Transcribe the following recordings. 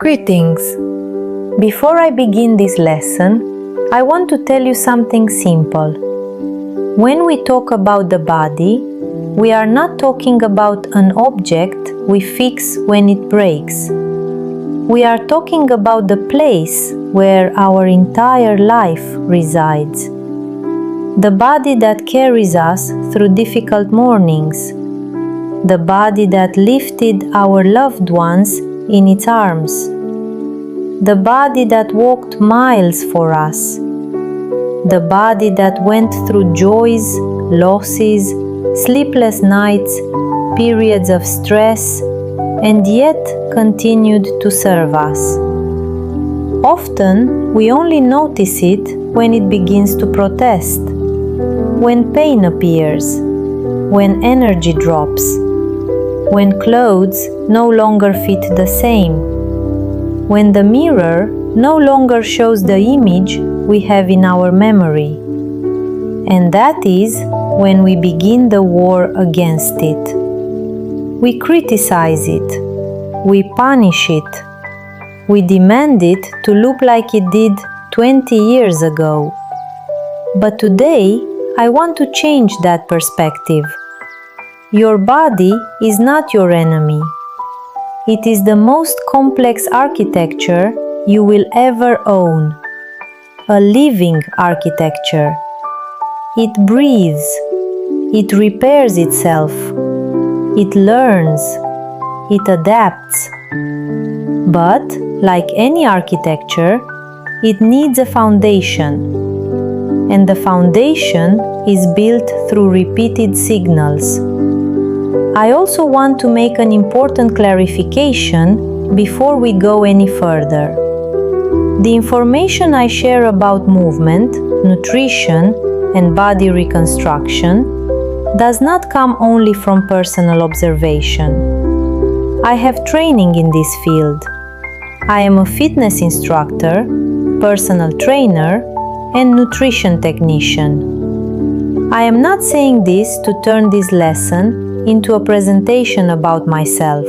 Greetings! Before I begin this lesson, I want to tell you something simple. When we talk about the body, we are not talking about an object we fix when it breaks. We are talking about the place where our entire life resides. The body that carries us through difficult mornings. The body that lifted our loved ones in its arms, the body that walked miles for us, the body that went through joys, losses, sleepless nights, periods of stress, and yet continued to serve us. Often we only notice it when it begins to protest, when pain appears, when energy drops, when clothes no longer fit the same, when the mirror no longer shows the image we have in our memory. And that is when we begin the war against it. We criticize it, we punish it, we demand it to look like it did 20 years ago. But today, I want to change that perspective. Your body is not your enemy. It is the most complex architecture you will ever own. A living architecture. It breathes. It repairs itself. It learns. It adapts. But, like any architecture, it needs a foundation. And the foundation is built through repeated signals. I also want to make an important clarification before we go any further. The information I share about movement, nutrition, and body reconstruction does not come only from personal observation. I have training in this field. I am a fitness instructor, personal trainer, and nutrition technician. I am not saying this to turn this lesson into a presentation about myself.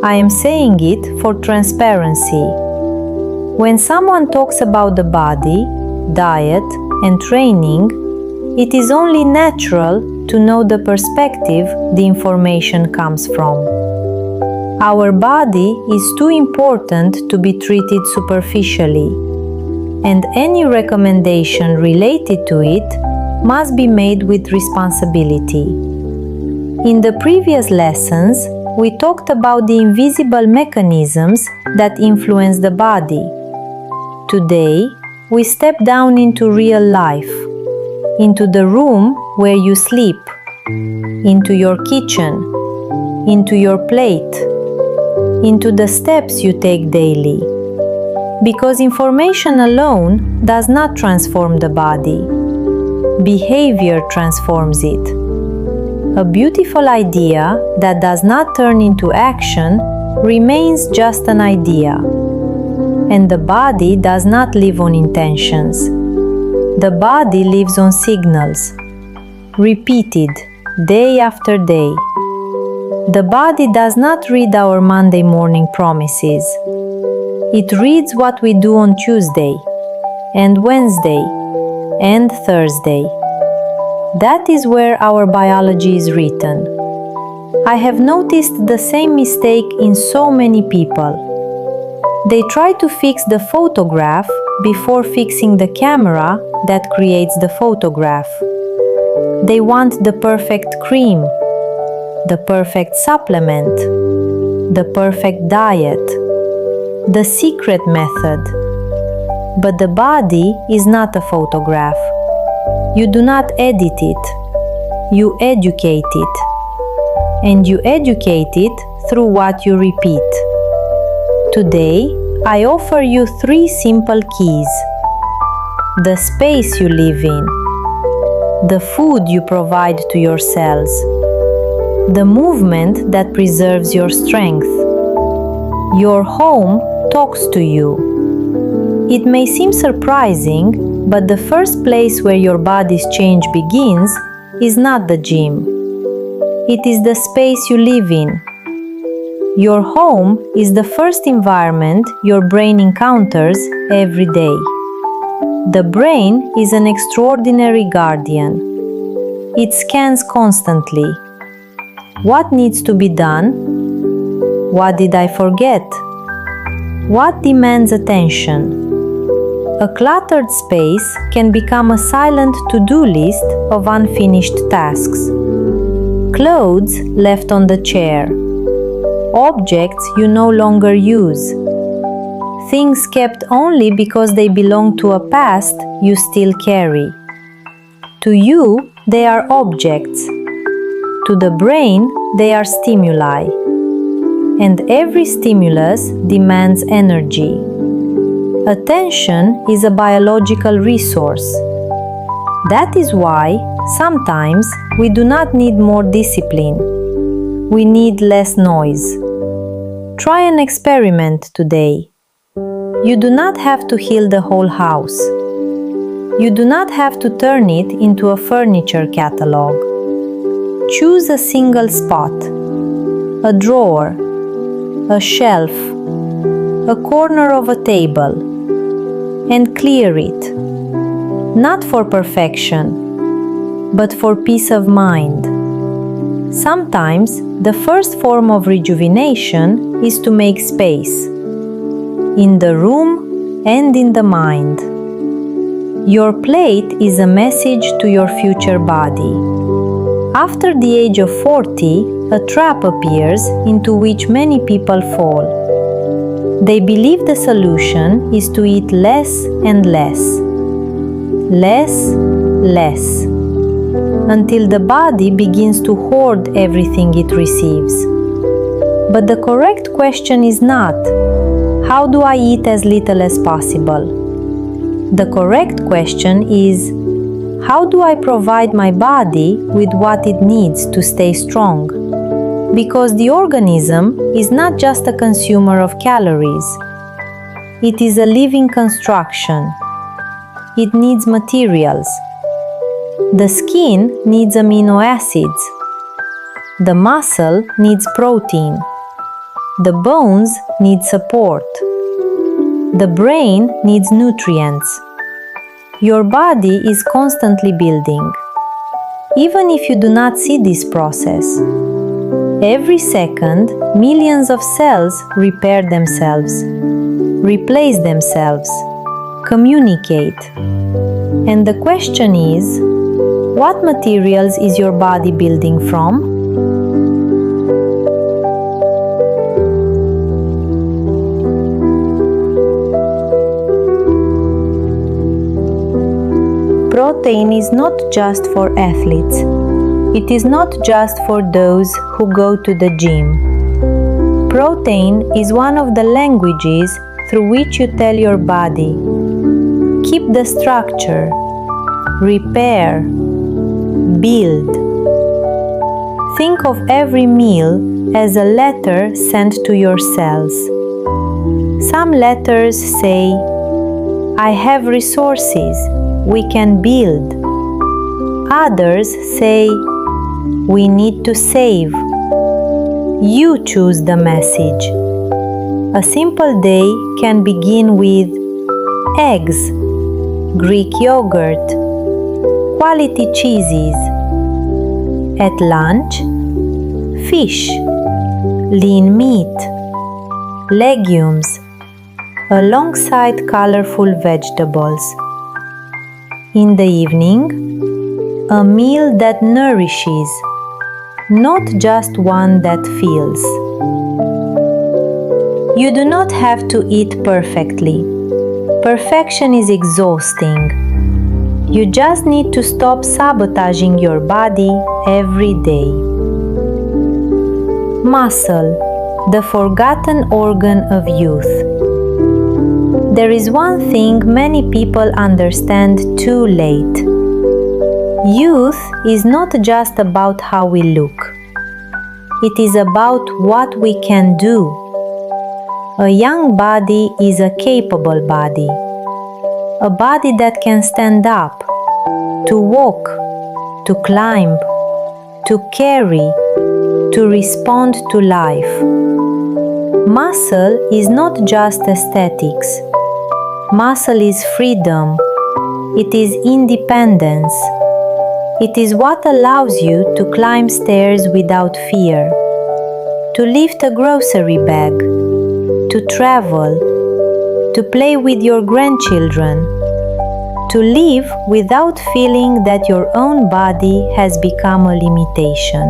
I am saying it for transparency. When someone talks about the body, diet, and training, it is only natural to know the perspective the information comes from. Our body is too important to be treated superficially, and any recommendation related to it must be made with responsibility. In the previous lessons, we talked about the invisible mechanisms that influence the body. Today, we step down into real life, into the room where you sleep, into your kitchen, into your plate, into the steps you take daily. Because information alone does not transform the body. Behavior transforms it. A beautiful idea that does not turn into action remains just an idea. And the body does not live on intentions. The body lives on signals, repeated day after day. The body does not read our Monday morning promises. It reads what we do on Tuesday, and Wednesday, and Thursday. That is where our biology is written. I have noticed the same mistake in so many people. They try to fix the photograph before fixing the camera that creates the photograph. They want the perfect cream, the perfect supplement, the perfect diet, the secret method. But the body is not a photograph. You do not edit it, you educate it. And you educate it through what you repeat. Today, I offer you 3 simple keys. The space you live in, the food you provide to your cells, the movement that preserves your strength. Your home talks to you. It may seem surprising, but the first place where your body's change begins is not the gym. It is the space you live in. Your home is the first environment your brain encounters every day. The brain is an extraordinary guardian. It scans constantly. What needs to be done? What did I forget? What demands attention? A cluttered space can become a silent to-do list of unfinished tasks. Clothes left on the chair. Objects you no longer use. Things kept only because they belong to a past you still carry. To you, they are objects. To the brain, they are stimuli. And every stimulus demands energy. Attention is a biological resource. That is why sometimes we do not need more discipline. We need less noise. Try an experiment today. You do not have to heal the whole house. You do not have to turn it into a furniture catalog. Choose a single spot, a drawer, a shelf, a corner of a table, and clear it. Not for perfection, but for peace of mind. Sometimes the first form of rejuvenation is to make space, in the room and in the mind. Your plate is a message to your future body. After the age of 40, a trap appears into which many people fall. They believe the solution is to eat less and less. Less, less. Until the body begins to hoard everything it receives. But the correct question is not, how do I eat as little as possible? The correct question is, how do I provide my body with what it needs to stay strong? Because the organism is not just a consumer of calories. It is a living construction. It needs materials. The skin needs amino acids. The muscle needs protein. The bones need support. The brain needs nutrients. Your body is constantly building. Even if you do not see this process, every second, millions of cells repair themselves, replace themselves, communicate. And the question is, what materials is your body building from? Protein is not just for athletes. It is not just for those who go to the gym. Protein is one of the languages through which you tell your body, keep the structure, repair, build. Think of every meal as a letter sent to your cells. Some letters say, I have resources, we can build. Others say, we need to save. You choose the message. A simple day can begin with eggs, Greek yogurt, quality cheeses. At lunch, fish, lean meat, legumes, alongside colorful vegetables. In the evening, a meal that nourishes, not just one that fills. You do not have to eat perfectly. Perfection is exhausting. You just need to stop sabotaging your body every day. Muscle, the forgotten organ of youth. There is one thing many people understand too late. Youth is not just about how we look. It is about what we can do. A young body is a capable body. A body that can stand up, to walk, to climb, to carry, to respond to life. Muscle is not just aesthetics. Muscle is freedom. It is independence. It is what allows you to climb stairs without fear, to lift a grocery bag, to travel, to play with your grandchildren, to live without feeling that your own body has become a limitation.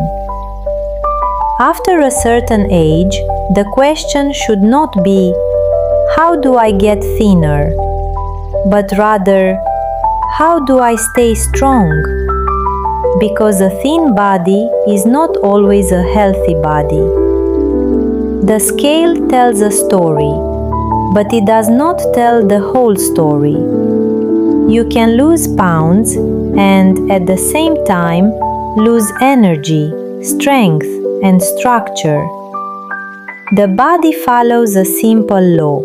After a certain age, the question should not be, how do I get thinner? But rather, how do I stay strong? Because a thin body is not always a healthy body. The scale tells a story, but it does not tell the whole story. You can lose pounds and at the same time lose energy, strength, and structure. The body follows a simple law.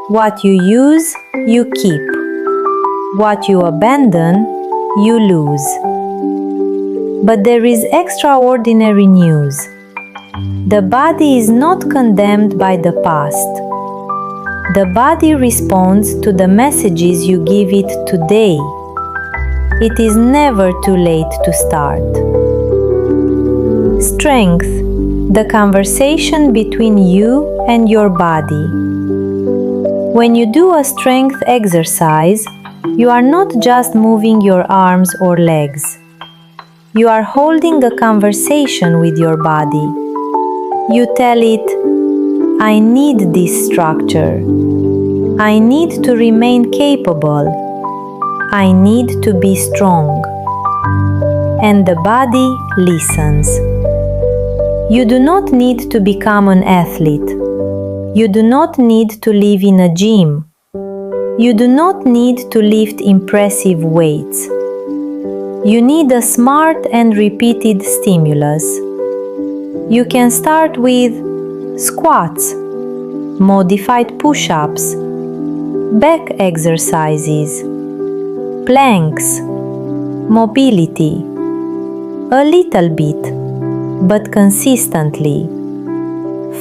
What you use, you keep. What you abandon, you lose. But there is extraordinary news. The body is not condemned by the past. The body responds to the messages you give it today. It is never too late to start. Strength, the conversation between you and your body. When you do a strength exercise, you are not just moving your arms or legs. You are holding a conversation with your body. You tell it, I need this structure. I need to remain capable. I need to be strong. And the body listens. You do not need to become an athlete. You do not need to live in a gym. You do not need to lift impressive weights. You need a smart and repeated stimulus. You can start with squats, modified push-ups, back exercises, planks, mobility, a little bit, but consistently.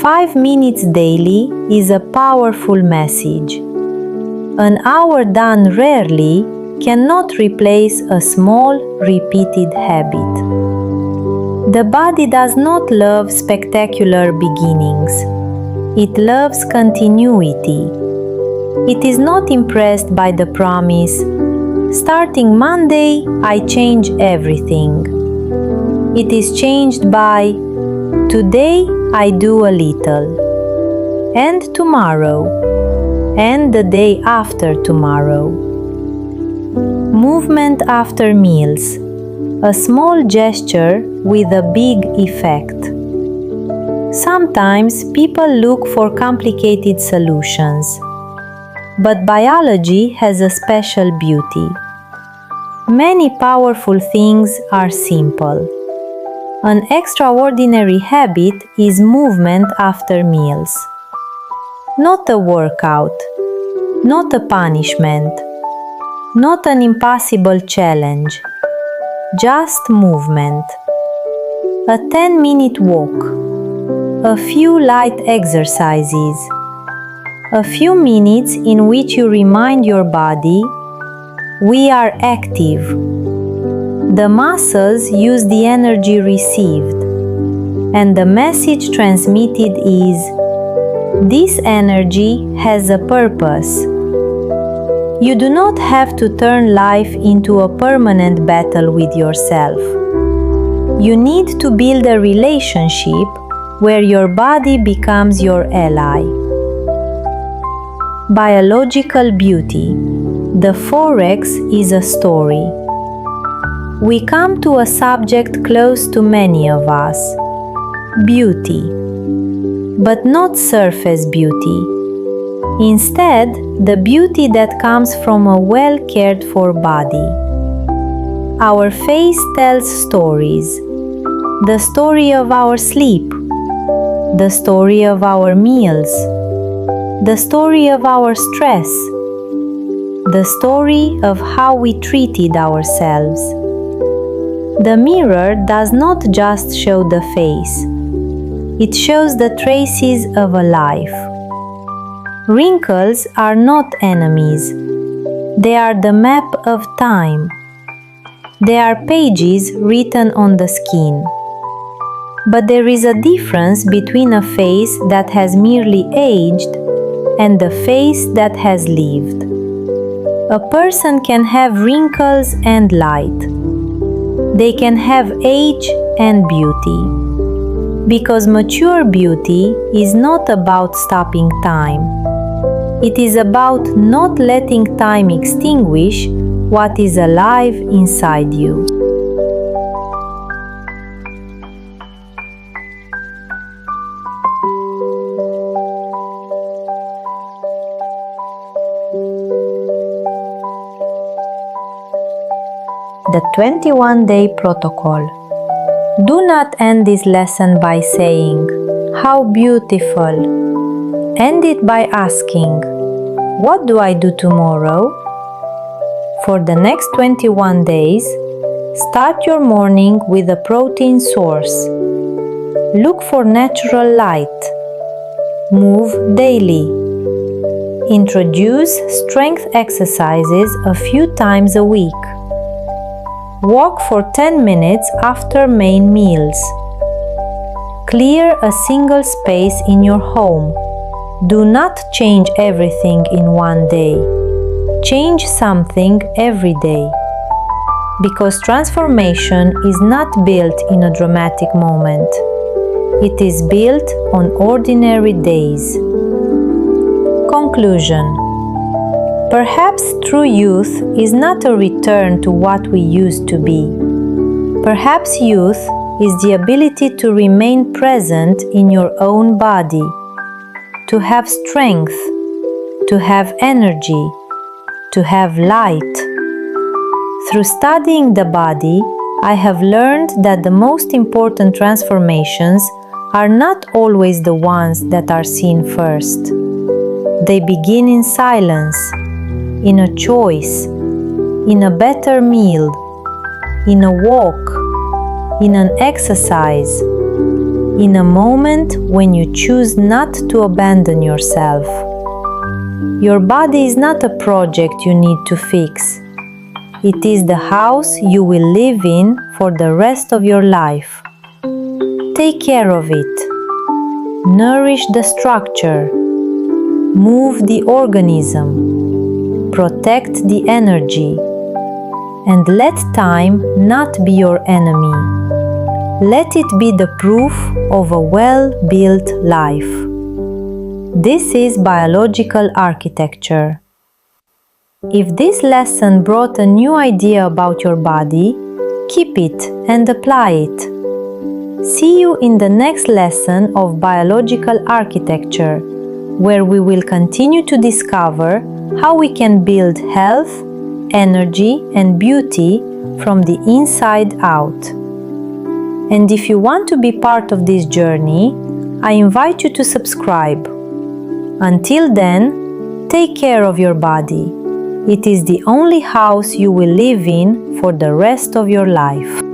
5 minutes daily is a powerful message. An hour done rarely cannot replace a small, repeated habit. The body does not love spectacular beginnings. It loves continuity. It is not impressed by the promise, starting Monday, I change everything. It is changed by, today I do a little, and tomorrow, and the day after tomorrow. Movement after meals, a small gesture with a big effect. Sometimes people look for complicated solutions, but biology has a special beauty. Many powerful things are simple. An extraordinary habit is movement after meals. Not a workout, not a punishment, not an impossible challenge, just movement. A 10-minute walk, a few light exercises, a few minutes in which you remind your body, we are active. The muscles use the energy received, and the message transmitted is, this energy has a purpose. You do not have to turn life into a permanent battle with yourself. You need to build a relationship where your body becomes your ally. Biological beauty. The forex is a story. We come to a subject close to many of us, beauty, but not surface beauty. Instead, the beauty that comes from a well-cared-for body. Our face tells stories. The story of our sleep, the story of our meals, the story of our stress, the story of how we treated ourselves. The mirror does not just show the face. It shows the traces of a life. Wrinkles are not enemies. They are the map of time. They are pages written on the skin. But there is a difference between a face that has merely aged and a face that has lived. A person can have wrinkles and light. They can have age and beauty. Because mature beauty is not about stopping time. It is about not letting time extinguish what is alive inside you. The 21-day protocol. Do not end this lesson by saying, "How beautiful." End it by asking, "What do I do tomorrow?" For the next 21 days, start your morning with a protein source. Look for natural light. Move daily. Introduce strength exercises a few times a week. Walk for 10 minutes after main meals. Clear a single space in your home. Do not change everything in one day. Change something every day. Because transformation is not built in a dramatic moment. It is built on ordinary days. Conclusion. Perhaps true youth is not a return to what we used to be. Perhaps youth is the ability to remain present in your own body, to have strength, to have energy, to have light. Through studying the body, I have learned that the most important transformations are not always the ones that are seen first. They begin in silence, in a choice, in a better meal, in a walk, in an exercise, in a moment when you choose not to abandon yourself. Your body is not a project you need to fix. It is the house you will live in for the rest of your life. Take care of it. Nourish the structure. Move the organism. Protect the energy. And let time not be your enemy. Let it be the proof of a well-built life. This is biological architecture. If this lesson brought a new idea about your body, keep it and apply it. See you in the next lesson of biological architecture, where we will continue to discover how we can build health, energy, and beauty from the inside out. And if you want to be part of this journey, I invite you to subscribe. Until then, take care of your body. It is the only house you will live in for the rest of your life.